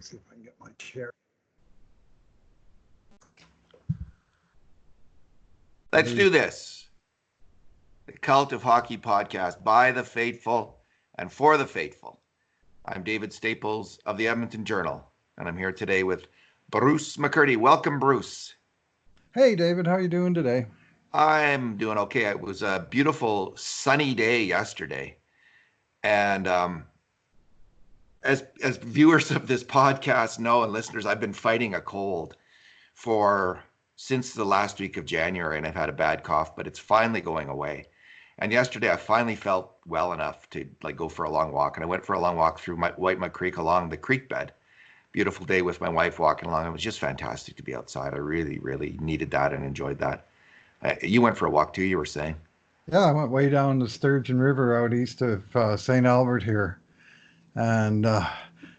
See if I can get my chair. Let's do this. The Cult of Hockey podcast by the faithful and for the faithful. I'm David Staples of the Edmonton Journal, and I'm here today with Bruce McCurdy. Welcome, Bruce. Hey, David. How are you doing today? I'm doing okay. It was a beautiful sunny day yesterday. And as viewers of this podcast know and listeners, I've been fighting a cold since the last week of January, and I've had a bad cough, but it's finally going away. And yesterday I finally felt well enough to go for a long walk, and I went for a long walk through White Mud Creek along the creek bed. Beautiful day with my wife walking along. It was just fantastic to be outside. I really, really needed that and enjoyed that. You went for a walk too, you were saying? Yeah, I went way down the Sturgeon River out east of St. Albert here. And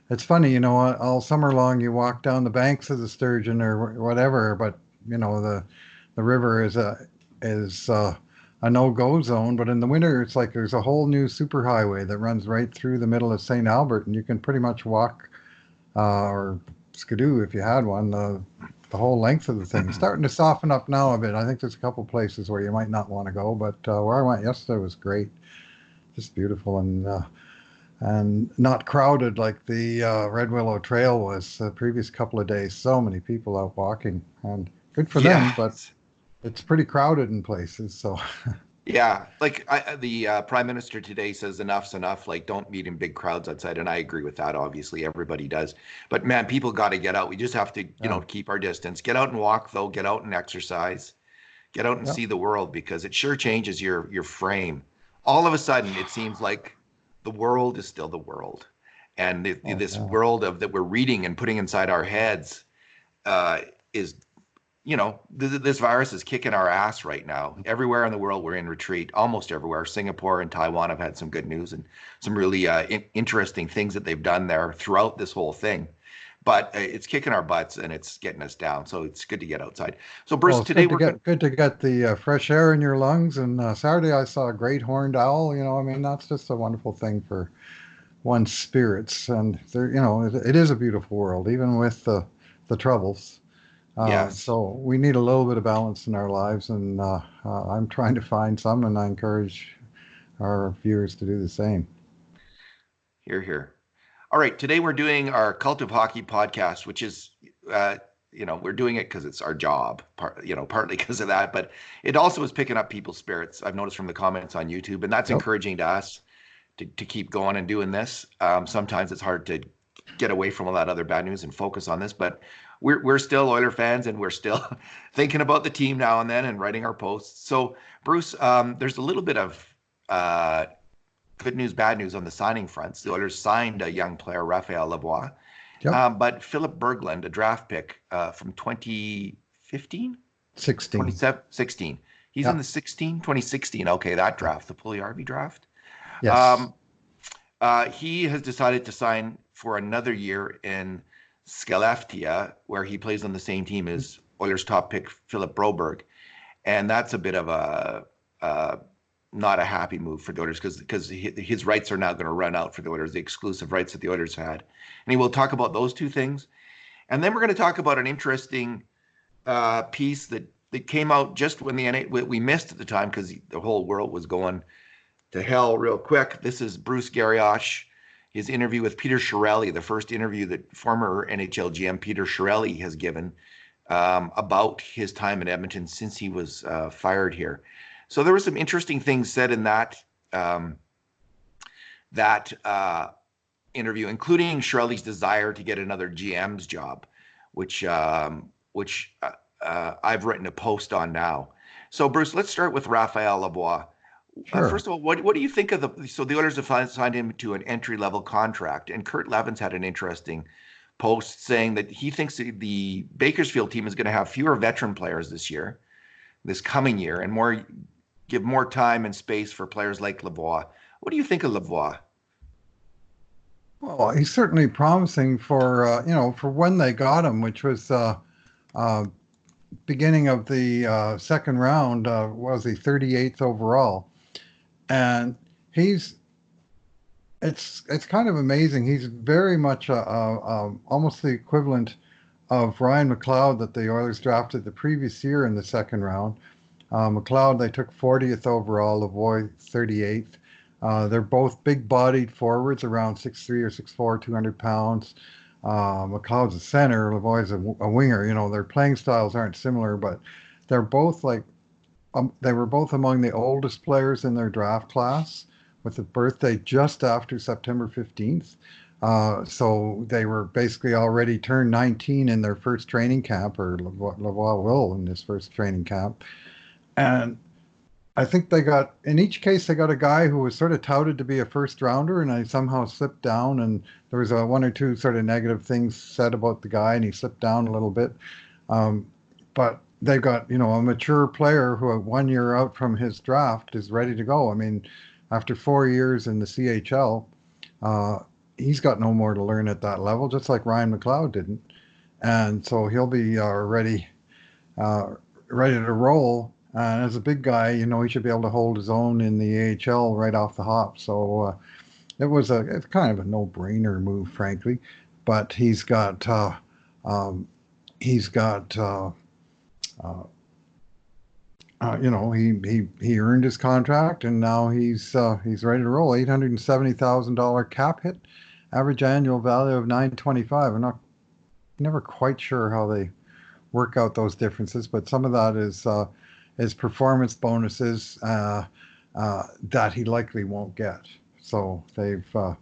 it's funny, all summer long you walk down the banks of the Sturgeon or whatever, but, the river is a no-go zone. But in the winter, it's like there's a whole new superhighway that runs right through the middle of St. Albert, and you can pretty much walk or skidoo if you had one, the whole length of the thing. It's starting to soften up now a bit. I think there's a couple places where you might not want to go, but where I went yesterday was great, just beautiful and not crowded like the Red Willow Trail was the previous couple of days. So many people out walking, and good for them, but it's pretty crowded in places. So. Yeah, the Prime Minister today says enough's enough. Don't meet in big crowds outside, and I agree with that. Obviously, everybody does. But man, people got to get out. We just have to, keep our distance. Get out and walk, though. Get out and exercise. Get out and see the world, because it sure changes your frame. All of a sudden, it seems like the world is still the world, and this world that we're reading and putting inside our heads is. This virus is kicking our ass right now. Everywhere in the world, we're in retreat, almost everywhere. Singapore and Taiwan have had some good news and some really interesting things that they've done there throughout this whole thing. But it's kicking our butts and it's getting us down. So it's good to get outside. So Bruce, today good to get the fresh air in your lungs. And Saturday I saw a great horned owl. That's just a wonderful thing for one's spirits. And there, it is a beautiful world, even with the troubles. Yes. So we need a little bit of balance in our lives, and I'm trying to find some, and I encourage our viewers to do the same. Hear, hear. All right, today we're doing our Cult of Hockey podcast, which is, we're doing it because it's our job, partly because of that, but it also is picking up people's spirits. I've noticed from the comments on YouTube, and that's encouraging to us to keep going and doing this. Sometimes it's hard to get away from all that other bad news and focus on this, but we're still Oiler fans, and we're still thinking about the team now and then and writing our posts. So, Bruce, there's a little bit of good news, bad news on the signing fronts. The Oilers signed a young player, Raphael Lavoie, but Philip Berglund, a draft pick from 2015? 16. He's in the 2016. Okay, that draft, the Puljujärvi draft. Yes. He has decided to sign for another year in Skellefteå, where he plays on the same team as Oilers top pick Philip Broberg, and that's a bit of a not a happy move for the Oilers, because his rights are now going to run out for the Oilers, the exclusive rights that the Oilers had, and he will talk about those two things, and then we're going to talk about an interesting piece that came out just when we missed at the time because the whole world was going to hell real quick. This is Bruce Garrioch. His interview with Peter Chiarelli, the first interview that former NHL GM Peter Chiarelli has given about his time in Edmonton since he was fired here. So there were some interesting things said in that interview, including Chiarelli's desire to get another GM's job, which I've written a post on now. So Bruce, let's start with Raphael Lavoie. Sure. First of all, what do you think of the Oilers have signed him to an entry-level contract, and Kurt Levens had an interesting post saying that he thinks the Bakersfield team is going to have fewer veteran players this coming year, and give more time and space for players like Lavoie. What do you think of Lavoie? Well, he's certainly promising for when they got him, which was beginning of the second round. Was he 38th overall? And he's it's kind of amazing. He's very much almost the equivalent of Ryan McLeod that the Oilers drafted the previous year in the second round. McLeod, they took 40th overall, Lavoie 38th. They're both big-bodied forwards, around 6'3" or 6'4", 200 pounds. McLeod's a center, Lavoie's a winger. Their playing styles aren't similar, but they're both they were both among the oldest players in their draft class, with a birthday just after September 15th. So they were basically already turned 19 in their first training camp, or Lavoie will in his first training camp. And I think in each case, they got a guy who was sort of touted to be a first rounder, and I somehow slipped down, and there was one or two sort of negative things said about the guy, and he slipped down a little bit. But they've got, a mature player who 1 year out from his draft is ready to go. I mean, after 4 years in the CHL, he's got no more to learn at that level, just like Ryan McLeod didn't. And so he'll be ready to roll. And as a big guy, he should be able to hold his own in the AHL right off the hop. So it's kind of a no-brainer move, frankly. But he's got he earned his contract, and now he's ready to roll. $870,000 cap hit, average annual value of $925. I'm never quite sure how they work out those differences, but some of that is performance bonuses that he likely won't get. So they've I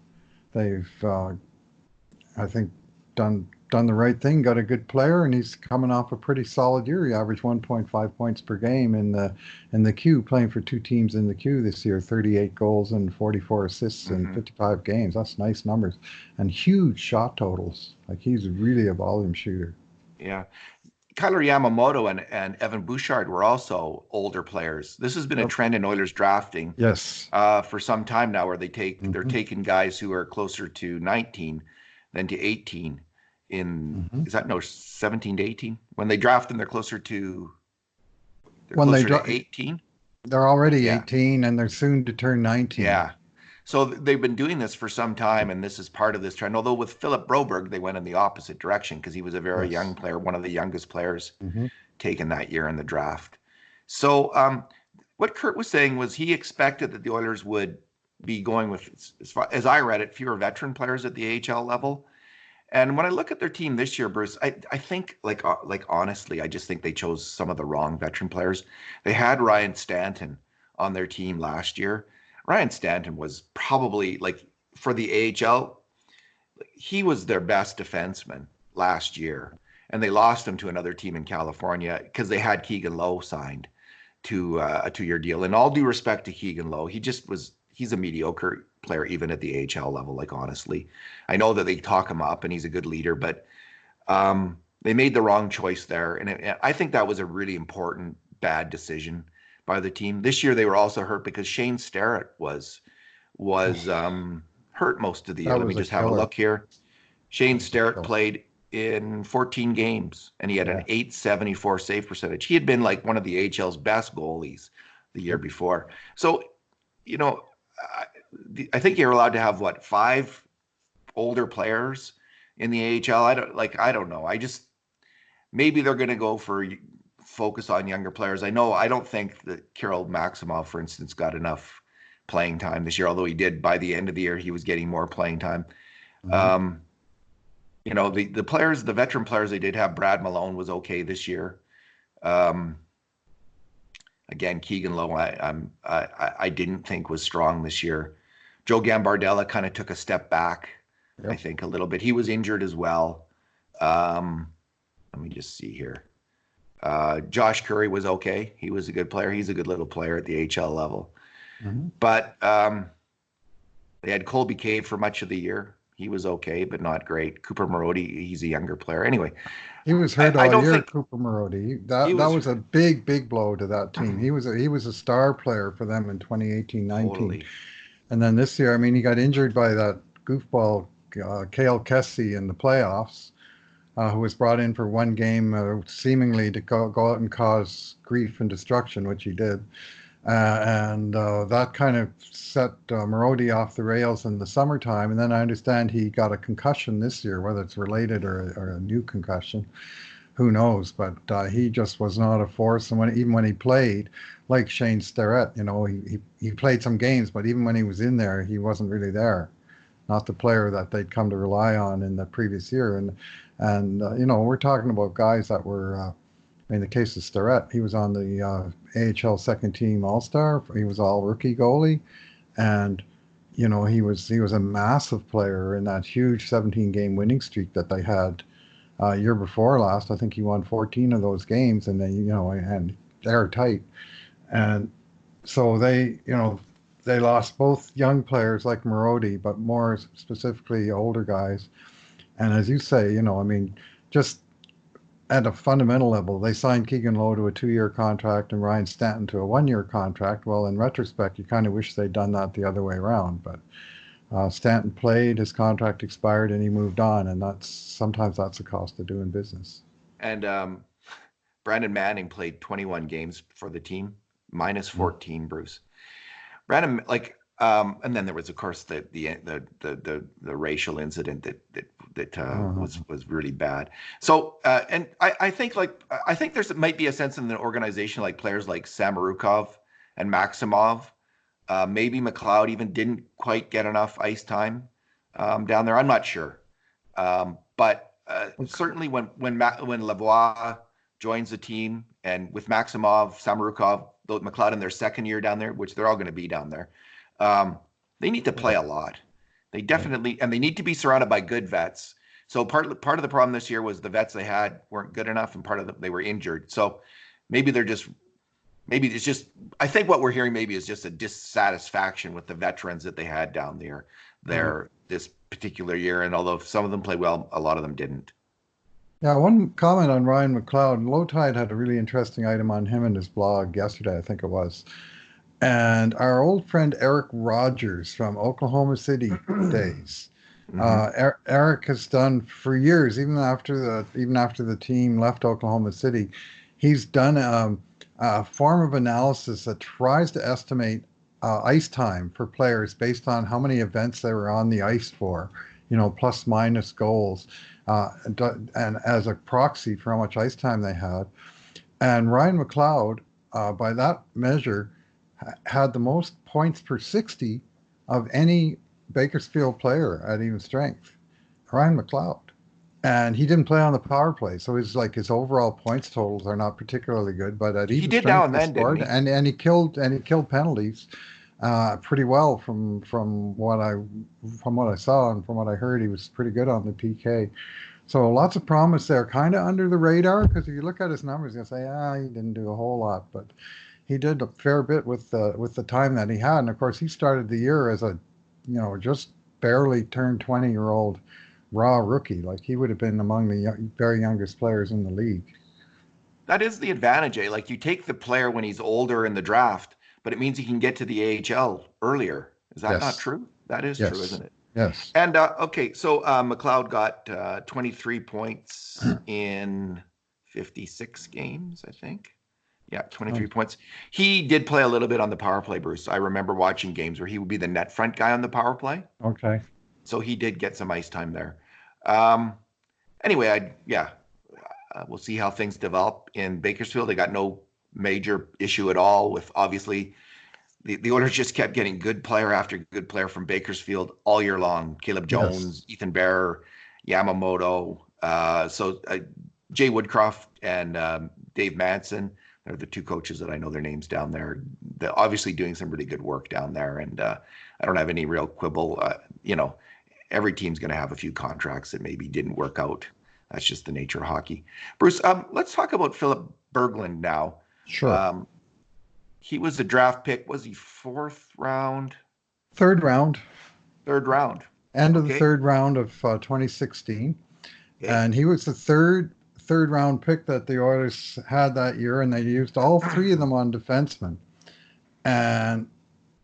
think done the right thing, got a good player, and he's coming off a pretty solid year. He averaged 1.5 points per game in the queue, playing for two teams in the queue this year, 38 goals and 44 assists in 55 games. That's nice numbers, and huge shot totals. Like, he's really a volume shooter. Yeah. Kyler Yamamoto and Evan Bouchard were also older players. This has been a trend in Oilers drafting Yes. For some time now, where they're taking guys who are closer to 19 than to 18. Is that 17 to 18? When they draft them, they're closer to 18. They're already 18, and they're soon to turn 19. Yeah. So they've been doing this for some time, and this is part of this trend. Although with Philip Broberg, they went in the opposite direction because he was a very young player, one of the youngest players taken that year in the draft. So what Kurt was saying was he expected that the Oilers would be going with, as I read it, fewer veteran players at the AHL level. And when I look at their team this year, Bruce, I think, like honestly, I just think they chose some of the wrong veteran players. They had Ryan Stanton on their team last year. Ryan Stanton was probably, like, for the AHL, he was their best defenseman last year. And they lost him to another team in California because they had Keegan Lowe signed to a 2-year deal. And all due respect to Keegan Lowe, he's a mediocre player even at the AHL level, like, honestly. I know that they talk him up and he's a good leader, but they made the wrong choice there. And I think that was a really important, bad decision by the team. This year they were also hurt because Shane Starrett was hurt most of the year. Let me just have a look here. Shane Starrett played in 14 games, and he had an .874 save percentage. He had been like one of the AHL's best goalies the year before. So, I think you're allowed to have 5 older players in the AHL. I don't know. Maybe they're going to go for focus on younger players. I don't think that Kirill Maximov, for instance, got enough playing time this year, although he did by the end of the year, he was getting more playing time. The veteran players they did have, Brad Malone was okay this year. Again, Keegan Lowe, I didn't think was strong this year. Joe Gambardella kind of took a step back, I think, a little bit. He was injured as well. Let me just see here. Josh Curry was okay. He was a good player. He's a good little player at the AHL level. But they had Colby Cave for much of the year. He was okay, but not great. Cooper Marody, he's a younger player. Anyway, he was hurt all year. Cooper Marody. That was a big blow to that team. He was a star player for them in 2018-19. Totally. And then this year, I mean, he got injured by that goofball Cale Kessie in the playoffs, who was brought in for one game, seemingly to go out and cause grief and destruction, which he did. and that kind of set Marody off the rails in the summertime. And then I understand he got a concussion this year, whether it's related or a new concussion, who knows? But he just was not a force. And even when he played, like Shane Starrett, he played some games, but even when he was in there, he wasn't really there. Not the player that they'd come to rely on in the previous year. And we're talking about guys that were. In the case of Starrett, he was on the AHL second team All Star. He was all rookie goalie, and he was a massive player in that huge 17 game winning streak that they had year before last. I think he won 14 of those games, and and they're tight. And so they lost both young players like Marody, but more specifically older guys. And as you say, I mean, just at a fundamental level, they signed Keegan Lowe to a 2 year contract and Ryan Stanton to a 1 year contract. Well, in retrospect, you kind of wish they'd done that the other way around. But Stanton played, his contract expired, and he moved on. And sometimes that's the cost of doing business. And Brandon Manning played 21 games for the team, minus 14, Bruce. Brandon, and then there was, of course, the racial incident that was really bad. So, and I think might be a sense in the organization, like players like Samorukov and Maximov, maybe McLeod even didn't quite get enough ice time down there. I'm not sure, but certainly when Lavoie joins the team, and with Maximov, Samorukov, McLeod in their second year down there, which they're all going to be down there. They need to play a lot. They definitely, and they need to be surrounded by good vets. So part of the problem this year was the vets they had weren't good enough, and they were injured. So maybe it's just, I think what we're hearing maybe is just a dissatisfaction with the veterans that they had down there this particular year. And although some of them played well, a lot of them didn't. Yeah, one comment on Ryan McLeod. Low Tide had a really interesting item on him in his blog yesterday, I think it was. And our old friend Eric Rogers from Oklahoma City days. Eric has done for years, even after the team left Oklahoma City, he's done a form of analysis that tries to estimate ice time for players based on how many events they were on the ice for, plus minus goals, and as a proxy for how much ice time they had. And Ryan McLeod, by that measure, had the most points per 60 of any Bakersfield player at even strength, Ryan McLeod. And he didn't play on the power play, so his overall points totals are not particularly good. But at even strength, now and then, scored, didn't he? And he killed penalties pretty well from what I saw and from what I heard. He was pretty good on the PK. So lots of promise there, kind of under the radar, because if you look at his numbers, you'll say, he didn't do a whole lot, but he did a fair bit with the time that he had. And of course, he started the year as a, just barely turned 20-year-old raw rookie. Like he would have been among the very youngest players in the league. That is the advantage, eh? Like you take the player when he's older in the draft, but it means he can get to the AHL earlier. Is that not true? That is true, isn't it? Yes. And okay, so McLeod got 23 points in 56 games, I think. Yeah, 23 points. He did play a little bit on the power play, Bruce. I remember watching games where he would be the net front guy on the power play. Okay. So he did get some ice time there. Anyway, we'll see how things develop in Bakersfield. They got no major issue at all with, obviously, the Oilers just kept getting good player after good player from Bakersfield all year long. Caleb Jones, Ethan Bear, Yamamoto. So Jay Woodcroft and Dave Manson. They're the two coaches that I know their names down there. They're obviously doing some really good work down there. And I don't have any real quibble. Every team's going to have a few contracts that maybe didn't work out. That's just the nature of hockey. Bruce, let's talk about Philip Berglund now. Sure. He was a draft pick. Was he fourth round? Third round. Third round. End of the third round of 2016. Okay. And he was the third round pick that the Oilers had that year, and they used all three of them on defensemen. And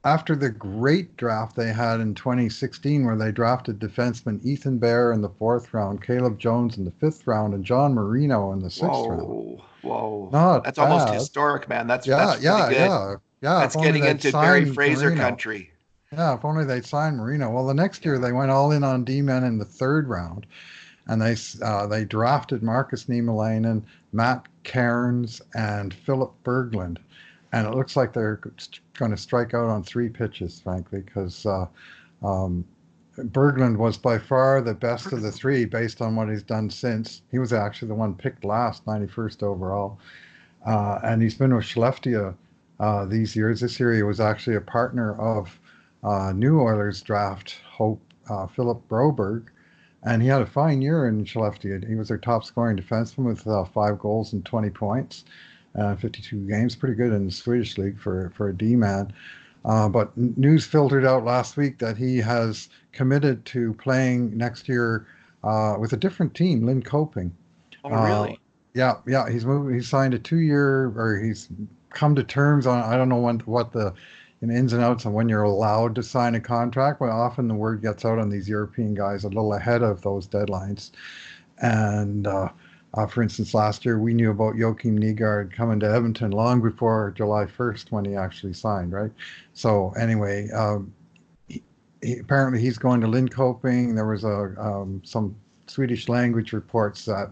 after the great draft they had in 2016, where they drafted defenseman Ethan Bear in the fourth round, Caleb Jones in the fifth round, and John Marino in the sixth round. Whoa. Not That's bad. Almost historic, man. That's pretty good. Yeah. Yeah, if That's only getting they'd into Barry signed Fraser Marino. country. Yeah, if only they'd signed Marino. Well, the next year Yeah. they went all in on D-men in the third round, and they drafted Marcus Niemelainen, Matt Cairns, and Philip Berglund, and it looks like they're going to strike out on three pitches, frankly, because um, Berglund was by far the best of the three based on what he's done since. He was actually the one picked last, 91st overall. And he's been with Skellefteå these years. This year he was actually a partner of new Oilers draft hope Philip Broberg, and he had a fine year in Skellefteå. He was their top scoring defenseman with 5 goals and 20 points, 52 games. Pretty good in the Swedish league for a D man. But news filtered out last week that he has committed to playing next year with a different team, Lynn Coping. Oh, Uh, really? yeah, yeah, he's moved. He signed a 2 year, or he's come to terms on. I don't know what the ins and outs on when you're allowed to sign a contract, but often the word gets out on these European guys a little ahead of those deadlines. And for instance, last year we knew about Joachim Nygaard coming to Edmonton long before July 1st when he actually signed, right? So anyway, apparently he's going to Linköping. There was some Swedish language reports that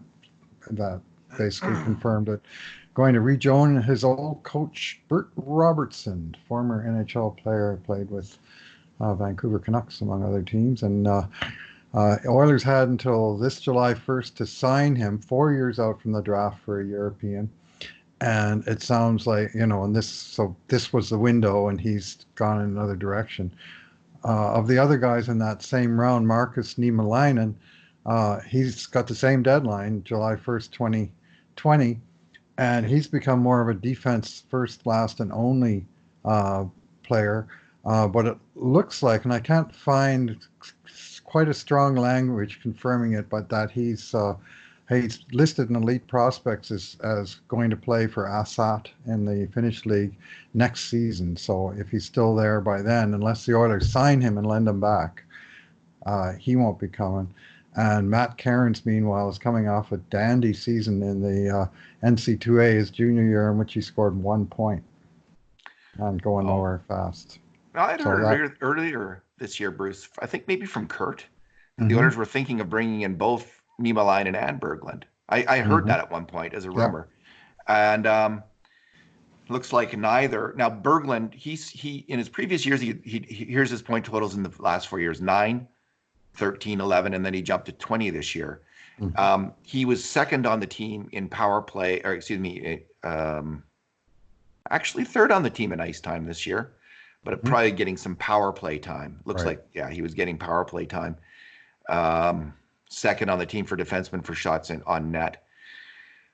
basically confirmed it. Going to rejoin his old coach, Bert Robertson, former NHL player, played with Vancouver Canucks, among other teams. And Oilers had until this July 1st to sign him, 4 years out from the draft for a European. And it sounds like, and this was the window, and he's gone in another direction. Of the other guys in that same round, Marcus Niemelainen, he's got the same deadline, July 1st, 2020, and he's become more of a defense first, last, and only player. But it looks like, and I can't find quite a strong language confirming it, but that he's listed in elite prospects as going to play for Assat in the Finnish league next season. So if he's still there by then, unless the Oilers sign him and lend him back, he won't be coming. And Matt Cairns, meanwhile, is coming off a dandy season in the NC2A his junior year, in which he scored 1 point and going Oh, nowhere fast. I'd So heard that, earlier this year, Bruce. I think maybe from Kurt that the hmm Oilers were thinking of bringing in both Niemelainen and Berglund. I heard hmm that at one point as a yeah, rumor, and looks like neither. Now Berglund, he in his previous years, here's his point totals in the last 4 years: 9, 13, 11, and then he jumped to 20 this year. hmm He was second on the team in power play, or excuse me, actually third on the team in ice time this year, but hmm probably getting some power play time. Looks right. like, yeah, he was getting power play time. Um, Second on the team for defensemen for shots on net.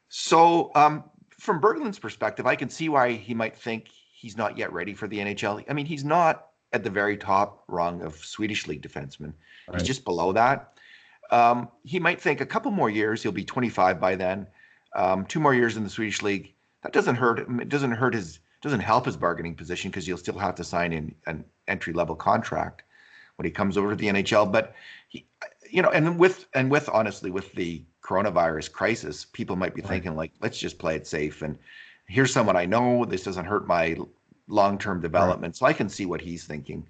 So, from Berglund's perspective, I can see why he might think he's not yet ready for the NHL. I mean, he's not at the very top rung of Swedish league defensemen. He's Right. just below that. He might think a couple more years, he'll be 25 by then. 2 more years in the Swedish league. That doesn't hurt him. It doesn't help his bargaining position because you'll still have to sign in an entry level contract when he comes over to the NHL. But he, and with honestly with the coronavirus crisis, people might be Right. thinking like, let's just play it safe. And here's someone I know. This doesn't hurt my long term Right. development. So I can see what he's thinking.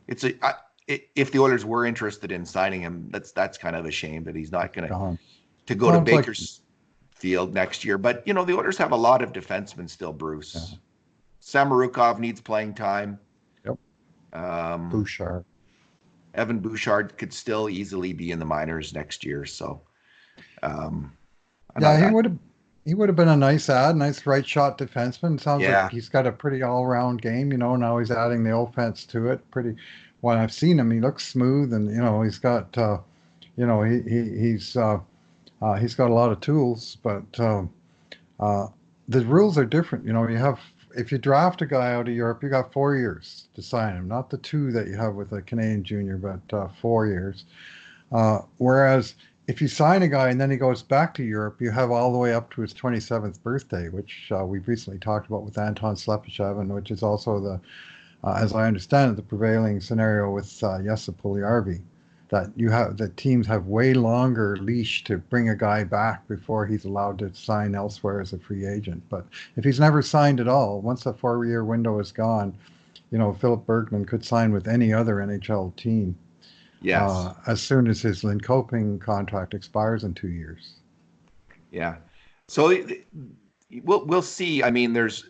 If the Oilers were interested in signing him, that's kind of a shame that he's not going Gone. to go to Well, it's like, Bakersfield next year. But the Oilers have a lot of defensemen still. yeah, Bruce Samorukov needs playing time. yep, Um, Bouchard. Evan Bouchard could still easily be in the minors next year. So um, I'm Yeah, not. he would have been a nice add, nice right shot defenseman. Sounds like Yeah, he's got a pretty all round game. Now he's adding the offense to it. Pretty. When I've seen him, he looks smooth, and he's got he's got a lot of tools. But uh, the rules are different. You have if you draft a guy out of Europe, you got 4 years to sign him, not the two that you have with a Canadian junior, but 4 years. Whereas if you sign a guy and then he goes back to Europe, you have all the way up to his 27th birthday, which we've recently talked about with Anton Slepyshev, and which is also as I understand it, the prevailing scenario with Jesse Puljujärvi, that teams have way longer leash to bring a guy back before he's allowed to sign elsewhere as a free agent. But if he's never signed at all, once the 4 year window is gone, Philip Bergman could sign with any other NHL team Yes. as soon as his Linkoping contract expires in 2 years. Yeah. So we'll see. I mean, there's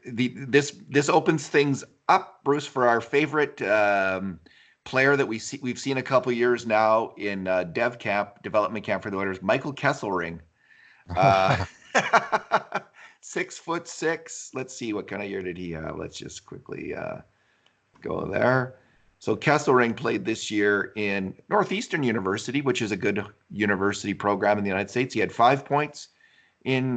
this opens things up, Bruce, for our favorite player that we've seen a couple years now in development camp for the Oilers, Michael Kesselring. Uh, 6'6". Let's see, what kind of year did he have? Let's just quickly go there. So Kesselring played this year in Northeastern University, which is a good university program in the United States. He had 5 points in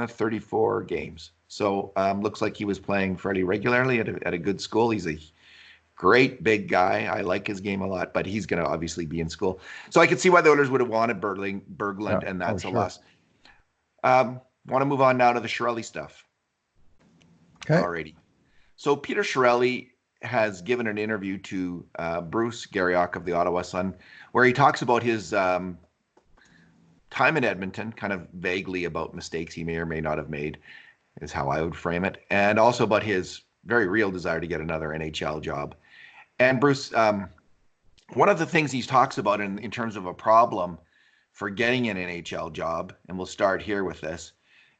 34 games. So looks like he was playing fairly regularly at a good school. He's a great big guy. I like his game a lot, but he's going to obviously be in school. So I could see why the Oilers would have wanted Berglund, Yeah. and that's a Sure. loss. Want to move on now to the Chiarelli stuff. Okay. Alrighty. So Peter Chiarelli has given an interview to Bruce Garriock of the Ottawa Sun, where he talks about his time in Edmonton, kind of vaguely about mistakes he may or may not have made, is how I would frame it, and also about his very real desire to get another NHL job. And Bruce, one of the things he talks about in terms of a problem for getting an NHL job, and we'll start here with this,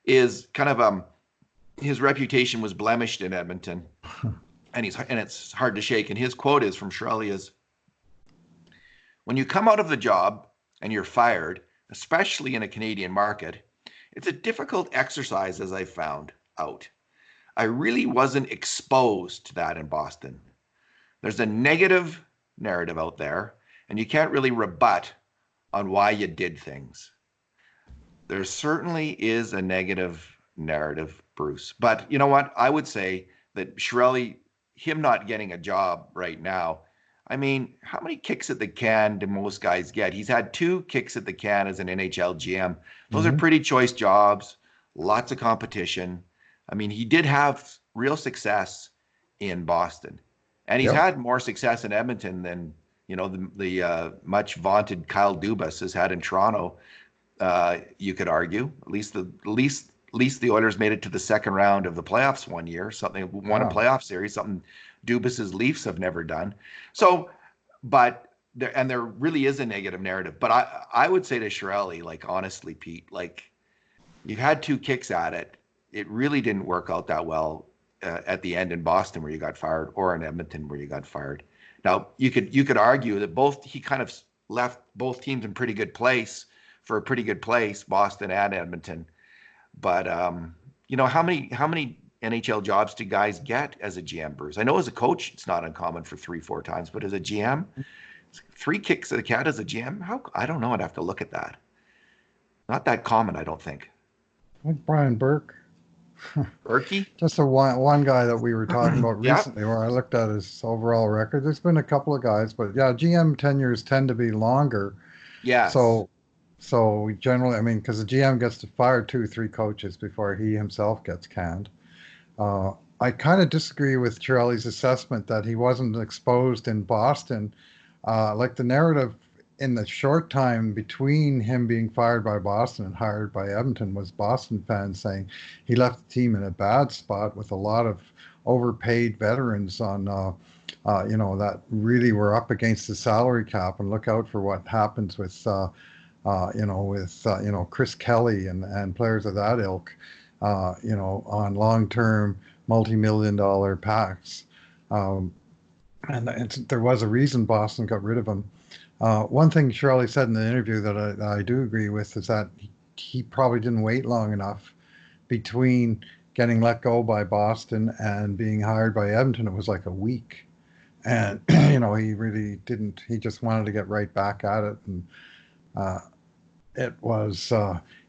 is kind of his reputation was blemished in Edmonton, and it's hard to shake. And his quote is from Chiarelli is, "When you come out of the job and you're fired, especially in a Canadian market, it's a difficult exercise, as I found out. I really wasn't exposed to that in Boston. There's a negative narrative out there, and you can't really rebut on why you did things." There certainly is a negative narrative, Bruce. But you know what? I would say that Chiarelli, him not getting a job right now, I mean, how many kicks at the can do most guys get? He's had 2 kicks at the can as an NHL GM. Those are pretty choice jobs, lots of competition. I mean, he did have real success in Boston, and he's had more success in Edmonton than the much vaunted Kyle Dubas has had in Toronto. You could argue at least the Oilers made it to the second round of the playoffs one year. Something won a playoff series, something Dubas's Leafs have never done. So, but there really is a negative narrative. But I would say to Chiarelli, like, honestly, Pete, like, you've had 2 kicks at it. It really didn't work out that well at the end in Boston where you got fired, or in Edmonton where you got fired. Now you could argue that he kind of left both teams in pretty good place for a pretty good place, Boston and Edmonton. But how many NHL jobs do guys get as a GM, Bruce? I know as a coach it's not uncommon for 3-4 times, but as a GM, 3 kicks at the cat as a GM, I don't know. I'd have to look at that. Not that common, I don't think. Like Brian Burke. Berkey? Just one guy that we were talking about Yeah. recently, where I looked at his overall record. There's been a couple of guys, but yeah, GM tenures tend to be longer. Yes. So we generally, I mean, because the GM gets to fire 2-3 coaches before he himself gets canned. I kind of disagree with Chiarelli's assessment that he wasn't exposed in Boston. Like the narrative in the short time between him being fired by Boston and hired by Edmonton was Boston fans saying he left the team in a bad spot with a lot of overpaid veterans on, that really were up against the salary cap, and look out for what happens with, Chris Kelly and players of that ilk, on long-term multi-million-dollar packs. And there was a reason Boston got rid of him. One thing Chiarelli said in the interview that I do agree with is that he probably didn't wait long enough between getting let go by Boston and being hired by Edmonton. It was like a week. And, he really didn't. He just wanted to get right back at it. And it was,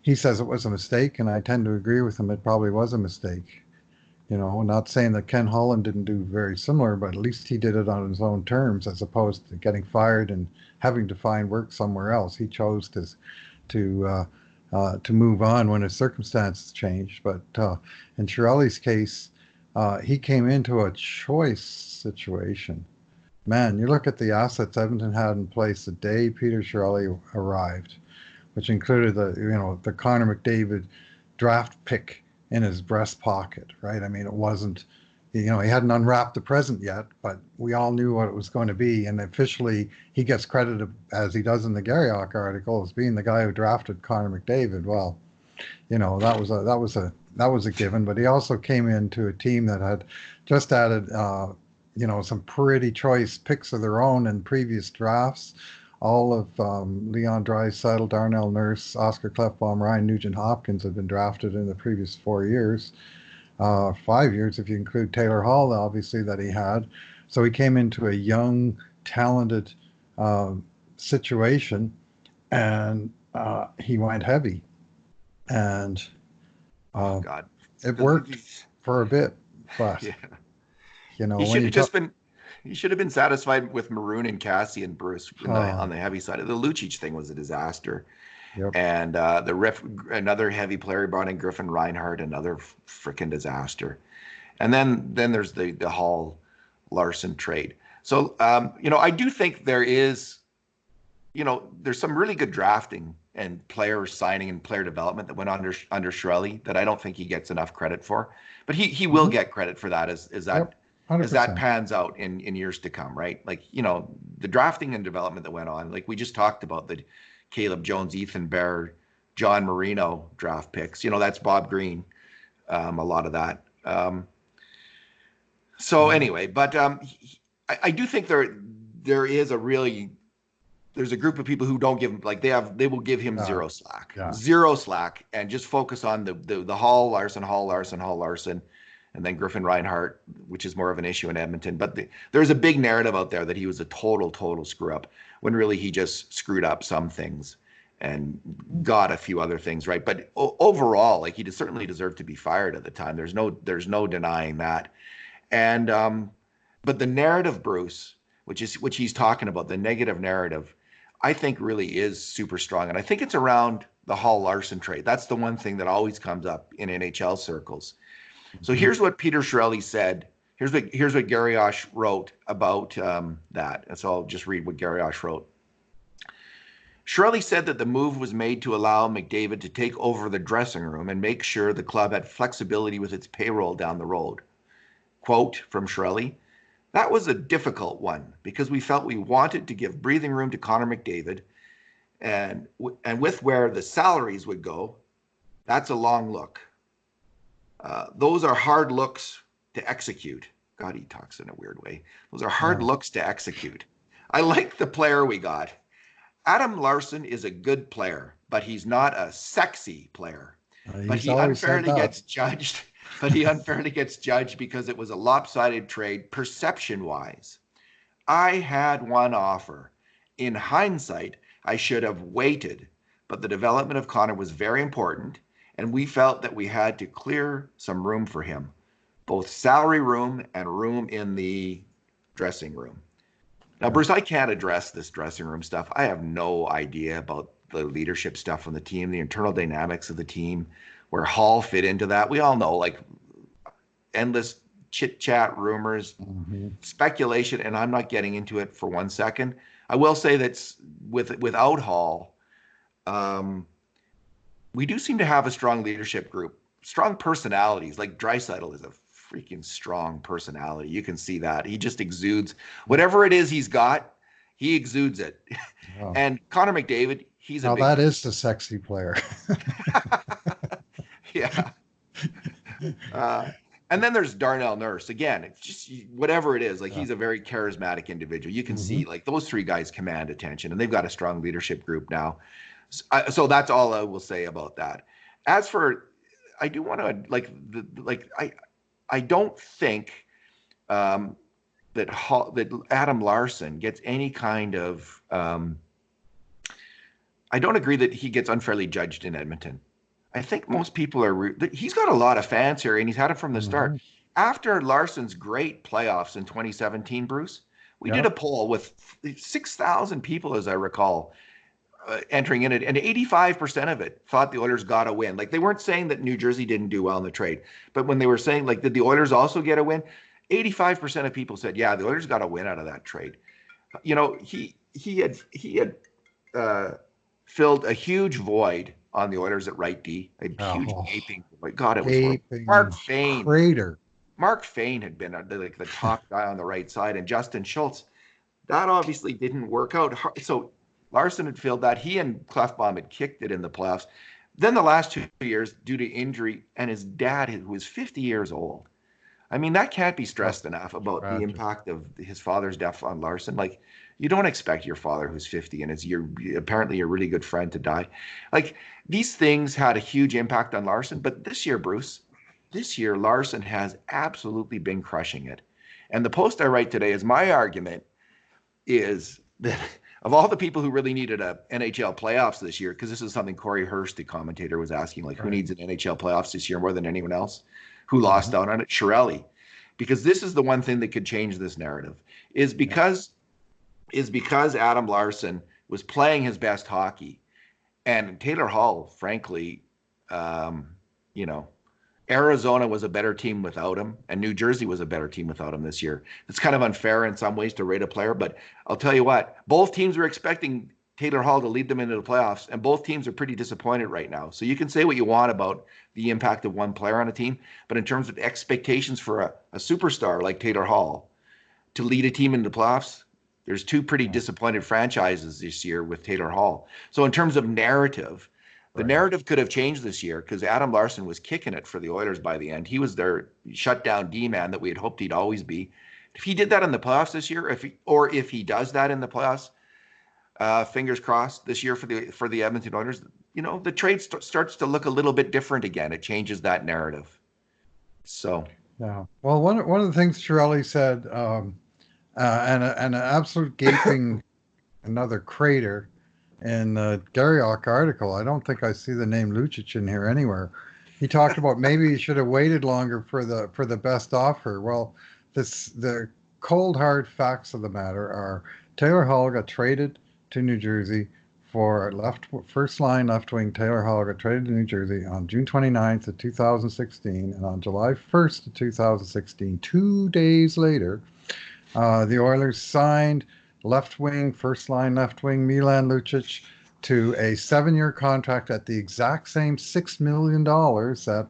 he says it was a mistake, and I tend to agree with him. It probably was a mistake. Not saying that Ken Holland didn't do very similar, but at least he did it on his own terms, as opposed to getting fired and having to find work somewhere else. He chose to move on when his circumstances changed. But in Chiarelli's case, he came into a choice situation. Man, you look at the assets Edmonton had in place the day Peter Chiarelli arrived, which included the Connor McDavid draft pick in his breast pocket, right? I mean, it wasn't, he hadn't unwrapped the present yet, but we all knew what it was going to be. And officially, he gets credited, as he does in the Garriock article, as being the guy who drafted Connor McDavid. Well, that was a given. But he also came into a team that had just added, some pretty choice picks of their own in previous drafts. All of Leon Draisaitl, Darnell Nurse, Oscar Klefbom, Ryan Nugent Hopkins have been drafted in the previous 4 years, 5 years if you include Taylor Hall, obviously, that he had. So he came into a young, talented uh, situation, and he went heavy, and Oh uh, God. it worked for a bit. But Yeah. He when should you have talk, just been he should have been satisfied with Maroon and Cassie and Bruce uh, on the heavy side. The Lucic thing was a disaster. yep, And another heavy player brought in Griffin Reinhardt, another freaking disaster. And then there's the Hall Larson trade. So I do think there's some really good drafting and player signing and player development that went under Shirley that I don't think he gets enough credit for. But he will hmm get credit for that yep, as that 100%. pans out in years to come, right? Like, the drafting and development that went on, like we just talked about the Caleb Jones, Ethan Bear, John Marino draft picks. That's Bob Green, a lot of that. So Yeah, anyway, but I do think there is there's a group of people who don't give him, like, they will give him yeah, yeah. zero slack, and just focus on the Hall Larson, Hall Larson, Hall Larson, and then Griffin Reinhardt, which is more of an issue in Edmonton. But there's a big narrative out there that he was a total screw up, when really he just screwed up some things and got a few other things right. But overall, like, he certainly deserved to be fired at the time. There's no denying that. And but the narrative, Bruce, which he's talking about, the negative narrative, I think really is super strong. And I think it's around the Hall Larson trade. That's the one thing that always comes up in NHL circles. So hmm here's what Peter Chiarelli said. Here's what Garrioch wrote about that. And so I'll just read what Garrioch wrote. Chiarelli said that the move was made to allow McDavid to take over the dressing room and make sure the club had flexibility with its payroll down the road. Quote from Chiarelli: "That was a difficult one because we felt we wanted to give breathing room to Connor McDavid, and with where the salaries would go, that's a long look. Those are hard looks to execute." God, he talks in a weird way. Those are hard Yeah. looks to execute. I like the player we got. Adam Larson is a good player, but he's not a sexy player. But He's he always said unfairly that. gets judged. But he unfairly gets judged because it was a lopsided trade perception-wise. I had one offer. In hindsight, I should have waited, but the development of Connor was very important, and we felt that we had to clear some room for him, both salary room and room in the dressing room. Now, Yeah. Bruce, I can't address this dressing room stuff. I have no idea about the leadership stuff on the team, the internal dynamics of the team, where Hall fit into that. We all know, like, endless chit chat, rumors, hmm speculation, and I'm not getting into it for 1 second. I will say that without Hall, um, we do seem to have a strong leadership group, strong personalities. Like, Draisaitl is a freaking strong personality. You can see that. He just exudes whatever it is he's got, he exudes it. Oh. And Connor McDavid, he's a Now big that is the sexy player. yeah. Uh, and then there's Darnell Nurse. Again, it's just whatever it is. Like, Yeah. he's a very charismatic individual. You can hmm see, like, those three guys command attention, and they've got a strong leadership group now. So that's all I will say about that. As for, I do want to, I don't think um, that Adam Larson gets any kind of. I don't agree that he gets unfairly judged in Edmonton. I think most people he's got a lot of fans here, and he's had it from the start. hmm After Larson's great playoffs in 2017, Bruce, we did Yeah. a poll with 6,000 people, as I recall, entering in it, and 85% of it thought the Oilers got a win. Like, they weren't saying that New Jersey didn't do well in the trade, but when they were saying, like, did the Oilers also get a win? 85% of people said, yeah, the Oilers got a win out of that trade. You know, he had uh, filled a huge void on the Oilers at right D, a huge Oh, gaping void. God, it was horrible. gaping crater. Mark Fane had been like the top guy on the right side, and Justin Schultz. That obviously didn't work out. So Larson had filled that. He and Clefbaum had kicked it in the playoffs. Then the last 2 years, due to injury, and his dad, who was 50 years old. I mean, that can't be Oh, stressed enough about the tragic. impact of his father's death on Larson. Like, you don't expect your father, who's 50 and is your apparently your really good friend, to die. Like, these things had a huge impact on Larson. But this year, Bruce, this year, Larson has absolutely been crushing it. And the post I write today is my argument is that of all the people who really needed a NHL playoffs this year, because this is something Corey Hurst, the commentator, was asking, like, who Right. needs an NHL playoffs this year more than anyone else? Who lost Mhm. out on it? Chiarelli. Because this is the one thing that could change this narrative, is Yeah. because Adam Larson was playing his best hockey, and Taylor Hall, frankly, um, you know, Arizona was a better team without him, and New Jersey was a better team without him this year. It's kind of unfair in some ways to rate a player, but I'll tell you what, both teams were expecting Taylor Hall to lead them into the playoffs, and both teams are pretty disappointed right now. So you can say what you want about the impact of one player on a team, but in terms of expectations for a superstar like Taylor Hall to lead a team into the playoffs, there's two pretty Yeah. disappointed franchises this year with Taylor Hall. So in terms of narrative, the Right. narrative could have changed this year because Adam Larson was kicking it for the Oilers by the end. He was their shutdown D man that we had hoped he'd always be. If he did that in the playoffs this year, if he does that in the playoffs, fingers crossed this year for the Edmonton Oilers, the trade starts to look a little bit different again. It changes that narrative. So Yeah. Well, one of the things Chiarelli said, and an absolute gaping another crater in the Garriock article. I don't think I see the name Lucic in here anywhere. He talked about maybe he should have waited longer for the best offer. Well, the cold hard facts of the matter are Taylor Hall got traded to New Jersey for left first line left wing. Taylor Hall got traded to New Jersey on June 29th of 2016, and on July 1st of 2016, 2 days later, the Oilers signed left wing, first line left wing Milan Lucic to a 7 year contract at the exact same $6 million that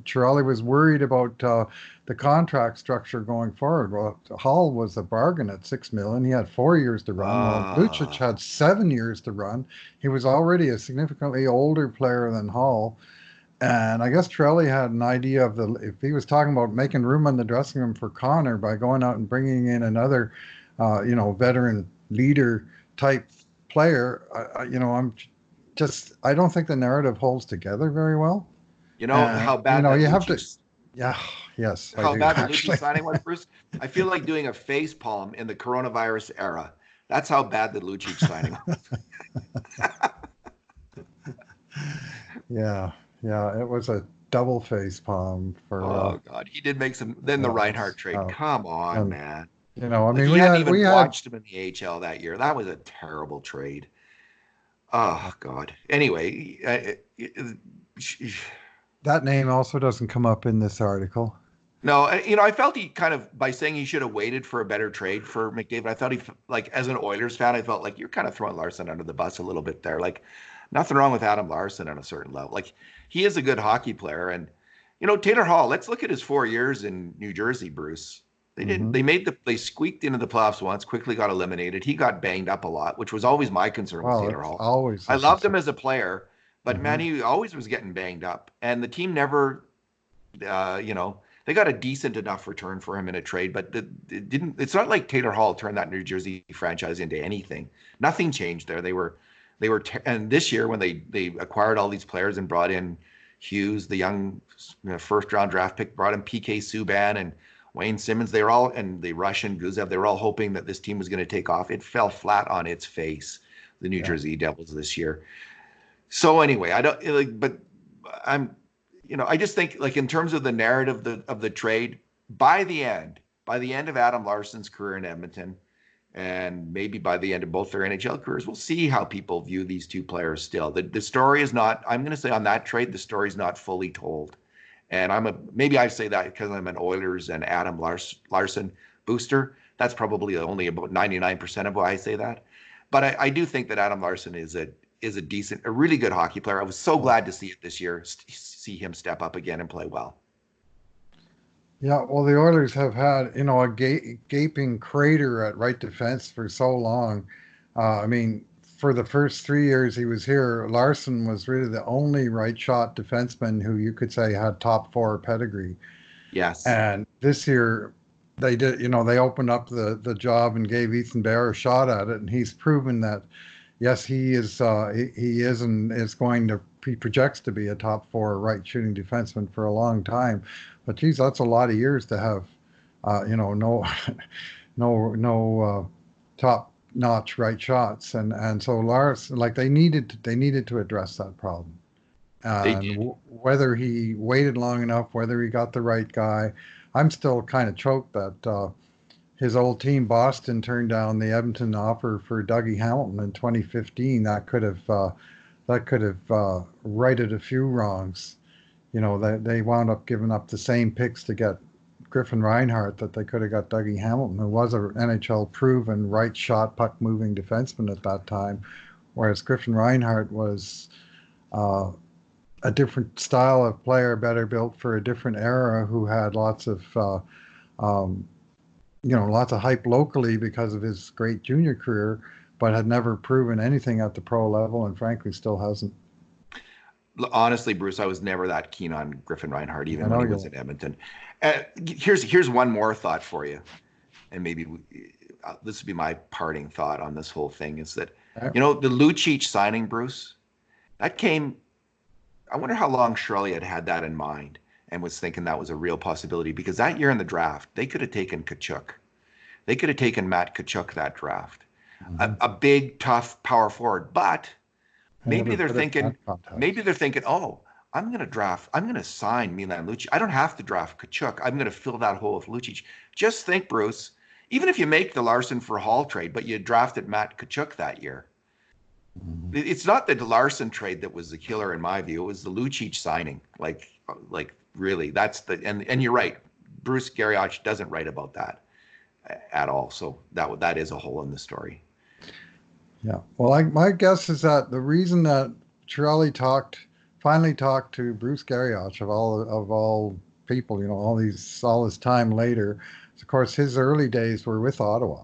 Chiarelli was worried about the contract structure going forward. Well, Hall was a bargain at $6 million. He had 4 years to run. Well, Lucic uh, had 7 years to run. He was already a significantly older player than Hall. And I guess Trelly had an idea of the if he was talking about making room in the dressing room for Connor by going out and bringing in another, veteran leader type player. I'm just I don't think the narrative holds together very well. you know And how bad that you have to, Lucic yeah, yes, I how do bad the Lucic actually. signing was, Bruce. I feel like doing a face palm in the coronavirus era. That's how bad the Lucic signing Yeah, yeah, it was a double face palm for Oh God, he did make some. Then the Reinhardt trade. uh, Come on, and man. I Like mean, he hadn't we even had watched him in the AHL that year. That was a terrible trade. Oh God. Anyway, that name also doesn't come up in this article. no, I felt he kind of by saying he should have waited for a better trade for McDavid. I thought like as an Oilers fan, I felt like you're kind of throwing Larson under the bus a little bit there. Like nothing wrong with Adam Larson on a certain level. Like he is a good hockey player, and Taylor Hall. Let's look at his 4 years in New Jersey, Bruce. They didn't. Hmm. They squeaked into the playoffs once. Quickly got eliminated. He got banged up a lot, which was always my concern with Well, Taylor it's Hall. always I a loved him concern. as a player, but man, Hmm. he always was getting banged up, and the team never they got a decent enough return for him in a trade, but it didn't. It's not like Taylor Hall turned that New Jersey franchise into anything. Nothing changed there. And this year when they acquired all these players and brought in Hughes, the young first round draft pick, brought in PK Subban and Wayne Simmons. They were all and the Russian Guzev. They were all hoping that this team was going to take off. It fell flat on its face. The New Yeah. Jersey Devils this year. So anyway, I don't like, but I'm, I just think like in terms of the narrative of the trade, by the end of Adam Larson's career in Edmonton, and maybe by the end of both their NHL careers, we'll see how people view these two players still. The story is not, I'm going to say on that trade, the story is not fully told. And maybe I say that because I'm an Oilers and Adam Larson booster. That's probably only about 99% of why I say that. But I do think that Adam Larson is a really good hockey player. I was so glad to see it this year, see him step up again and play well. Yeah, well, the Oilers have had, a gaping crater at right defense for so long. I mean, for the first 3 years he was here, Larson was really the only right shot defenseman who you could say had top four pedigree. Yes, And this year they did, they opened up the job and gave Ethan Bear a shot at it, and he's proven that yes, he is and is going to he projects to be a top four right shooting defenseman for a long time. But geez, that's a lot of years to have, no no top notch right shots, and so Lars, like, they needed to address that problem, they and did. whether he waited long enough, whether he got the right guy. I'm still kind of choked that his old team Boston turned down the Edmonton offer for Dougie Hamilton in 2015. That could have righted a few wrongs. They wound up giving up the same picks to get Griffin Reinhart that they could have got Dougie Hamilton, who was an NHL proven right shot puck moving defenseman at that time, whereas Griffin Reinhart was uh, a different style of player, better built for a different era, who had um, lots of hype locally because of his great junior career, but had never proven anything at the pro level, and frankly still hasn't. Honestly, Bruce, I was never that keen on Griffin Reinhardt, I even when know he was you. in Edmonton. Here's one more thought for you, and maybe this would be my parting thought on this whole thing: is that eh, the Lucic signing, Bruce, that came. I wonder how long Chiarelli had that in mind and was thinking that was a real possibility, because that year in the draft they could have taken Kachuk, they could have taken Matt Kachuk that draft, a, Mhm. a big tough power forward, but I maybe never they're put it in thinking, that context. oh, I'm going to sign Milan Lucic. I don't have to draft Kachuk. I'm going to fill that hole with Lucic. Just think, Bruce, even if you make the Larson for Hall trade, but you drafted Matt Kachuk that year, Mhm. it's not the Larson trade that was the killer in my view. It was the Lucic signing. Like really, that's and you're right. Bruce Garrioch doesn't write about that at all. So that is a hole in the story. Yeah. Well, my guess is that the reason that Chiarelli finally talked to Bruce Garrioch of all people, all this time later, of course his early days were with Ottawa.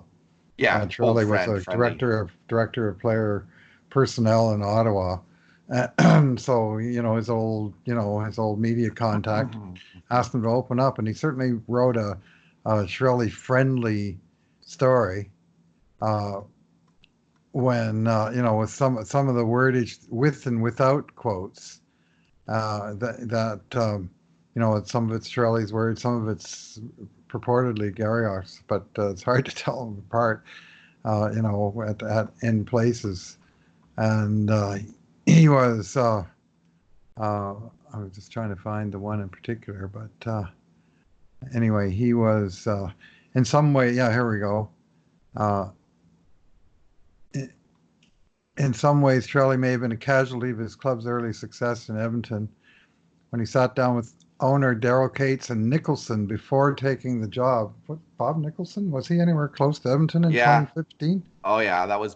Yeah, old Chiarelli was friend, a friendly. director of player personnel in Ottawa. So his old media contact asked him to open up, and he certainly wrote a Shirley friendly story. Uh, when with some of the wordage with and without quotes, it's some of it's Shirley's words, some of it's purportedly Garrioch's, but it's hard to tell them apart. At in places, and he was. I was just trying to find the one in particular, but anyway, he was in some way. Yeah, here we go. Uh, in some ways, Shirley may have been a casualty of his club's early success in Edmonton when he sat down with owner Daryl Cates and Nicholson before taking the job. What, Bob Nicholson? Was he anywhere close to Edmonton in Yeah. 2015? Oh yeah, that was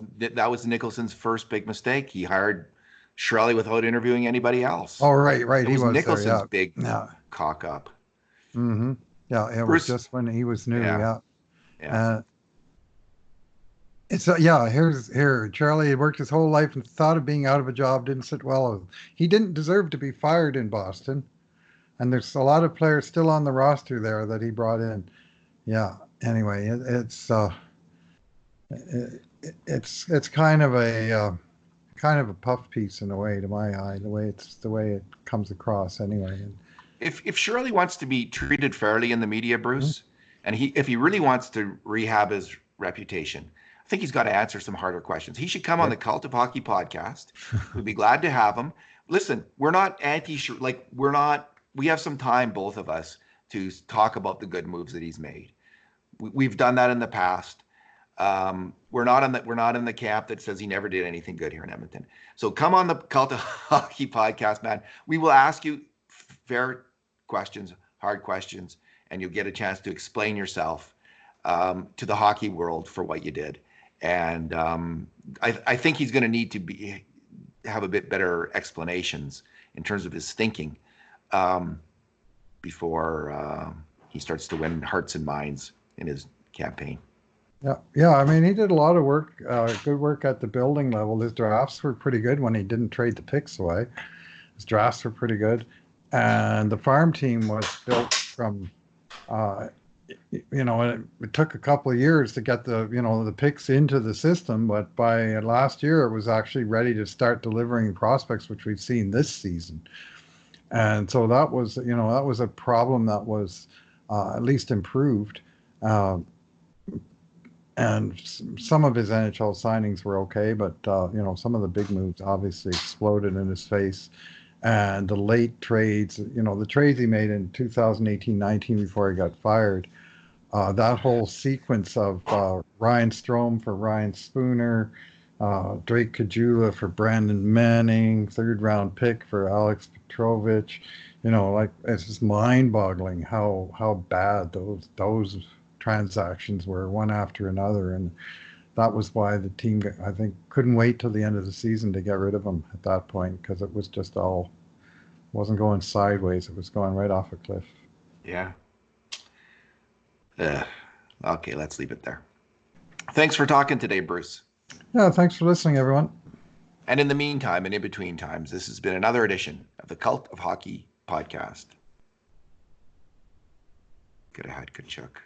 Nicholson's first big mistake. He hired Chiarelli without interviewing anybody else. Oh, right, right. It He was was there. Nicholson's Yeah. big Yeah. cock up. Mm-hmm. Yeah. It was Bruce, just when he was new. yeah, Yeah. yeah. Uh, yeah. Here. Charlie had worked his whole life and thought of being out of a job didn't sit well with him. He didn't deserve to be fired in Boston, and there's a lot of players still on the roster there that he brought in. Yeah. Anyway, it's kind of a puff piece in a way to my eye, the way it comes across anyway. And, If Shirley wants to be treated fairly in the media, mhm, Bruce, and if he really wants to rehab his reputation, I think he's got to answer some harder questions. He should come on yep. the Cult of Hockey podcast. We'd be glad to have him. Listen, we're not anti, like we're not. We have some time, both of us, to talk about the good moves that he's made. We've done that in the past. We're not in the camp that says he never did anything good here in Edmonton. So come on the Cult of Hockey podcast, man. We will ask you fair questions, hard questions, and you'll get a chance to explain yourself to the hockey world for what you did. And I think he's going to need to have a bit better explanations in terms of his thinking before he starts to win hearts and minds in his campaign. Yeah. I mean, he did a lot of work, good work at the building level. His drafts were pretty good when he didn't trade the picks away. His drafts were pretty good, and the farm team was built from, uh, it took a couple of years to get the picks into the system, but by last year it was actually ready to start delivering prospects, which we've seen this season. And so that was a problem that was at least improved. Uh, and some of his NHL signings were okay, but some of the big moves obviously exploded in his face. And the late trades, the trades he made in 2018-19 before he got fired, that whole sequence of Ryan Strome for Ryan Spooner, Drake Kajula for Brandon Manning, third round pick for Alex Petrovich, like it's just mind-boggling how bad those transactions were one after another, and that was why the team, I think, couldn't wait till the end of the season to get rid of him at that point, because it was just all wasn't going sideways; it was going right off a cliff. Yeah. Okay, let's leave it there. Thanks for talking today, Bruce. Yeah, thanks for listening, everyone. And in the meantime, and in between times, this has been another edition of the Cult of Hockey podcast. Good ahead, good chuck.